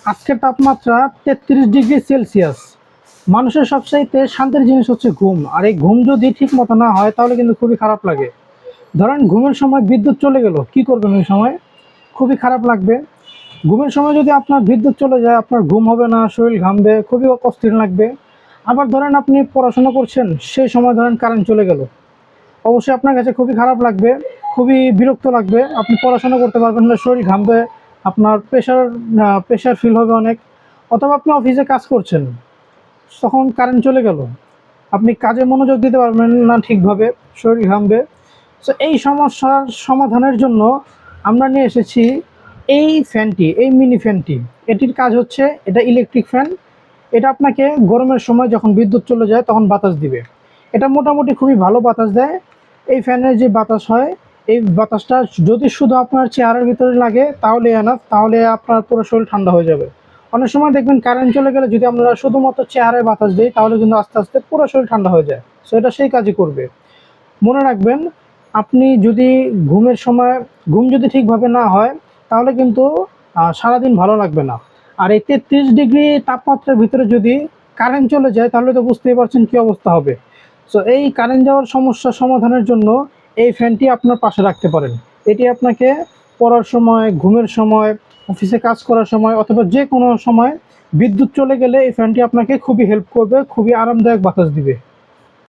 আজকের তাপমাত্রা 33 degree Celsius. মানুষের সবচাইতে শান্তির জিনিস হচ্ছে ঘুম, আর এই ঘুম যদি ঠিক মতো না হয় তাহলে কিন্তু খুবই খারাপ লাগে। ধরেন ঘুমের সময় বিদ্যুৎ চলে গেল, কি করবেন ওই সময়? খুবই খারাপ লাগবে। ঘুমের সময় যদি আপনার বিদ্যুৎ চলে যায়, আপনার ঘুম হবে না, শরীর ঘামবে, খুবই অস্থির লাগবে। আবার ধরেন আপনি পড়াশোনা করছেন, সেই সময় ধরেন কারেন্ট চলে গেল, অবশ্যই আপনার কাছে খুবই খারাপ লাগবে, খুবই বিরক্ত লাগবে। আপনি পড়াশোনা করতে পারবেন না, শরীর ঘামবে, আপনার প্রেশার ফিল হবে অনেক। অথবা আপনি অফিসে কাজ করছেন, তখন কারেন্ট চলে গেল, আপনি কাজে মনোযোগ দিতে পারবেন না ঠিকভাবে, শরীর ঘামবে। তো এই সমস্যার সমাধানের জন্য আমরা নিয়ে এসেছি এই ফ্যানটি, এই মিনি ফ্যানটি। এটির কাজ হচ্ছে, এটা ইলেকট্রিক ফ্যান। এটা আপনাকে গরমের সময় যখন বিদ্যুৎ চলে যায় তখন বাতাস দিবে। এটা মোটামুটি খুবই ভালো বাতাস দেয়। এই ফ্যানের যে বাতাস হয়, এই বাতাসটা যদি শুধু আপনার চেহারার ভিতরে লাগে তাহলে এনাফ, তাহলে আপনার পুরো শরীর ঠান্ডা হয়ে যাবে। অনেক সময় দেখবেন কারেন্ট চলে গেলে যদি আমরা শুধুমাত্র চেহারায় বাতাস দিই তাহলে কিন্তু আস্তে আস্তে পুরো শরীর ঠান্ডা হয়ে যায়। সো এটা সেই কাজই করবে। মনে রাখবেন, আপনি যদি ঘুমের সময় ঘুম যদি ঠিকভাবে না হয় তাহলে কিন্তু সারাদিন ভালো লাগবে না। আর এই 33 ডিগ্রি তাপমাত্রার ভিতরে যদি কারেন্ট চলে যায় তাহলে তো বুঝতেই পারছেন কী অবস্থা হবে। সো এই কারেন্ট যাওয়ার সমস্যা সমাধানের জন্য এই ফ্যানটি আপনার পাশে রাখতে পারেন। এটি আপনাকে পড়ার সময়, ঘুমের সময়, অফিসে কাজ করার সময় অথবা যে কোনো সময় বিদ্যুৎ চলে গেলে এই ফ্যানটি আপনাকে খুবই হেল্প করবে, খুবই আরামদায়ক বাতাস দিবে।